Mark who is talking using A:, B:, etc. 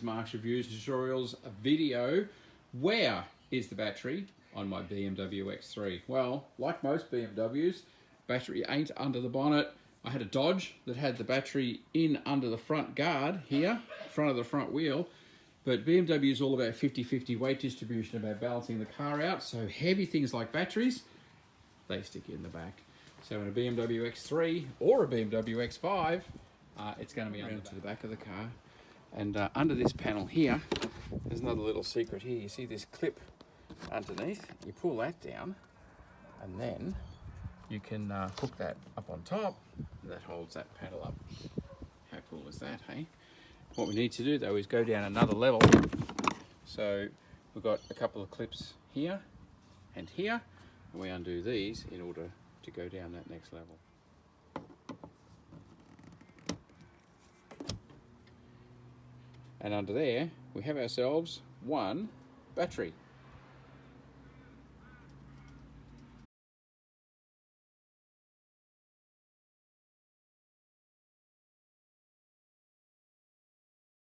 A: Mark's Reviews and Tutorials video. Where is the battery on my BMW X3? Well, like most BMWs, battery ain't under the bonnet. I had a Dodge that had the battery in under the front guard here, front of the front wheel. But BMW is all about 50-50 weight distribution, about balancing the car out. So heavy things like batteries, they stick in the back. So in a BMW X3 or a BMW X5, it's going to be under to the back of the car. And under this panel here, there's another little secret here. You see this clip underneath? You pull that down, and then you can hook that up on top. That holds that panel up. How cool is that, hey? What we need to do though is go down another level. So we've got a couple of clips here and here, and we undo these in order to go down that next level. And under there we have ourselves one battery.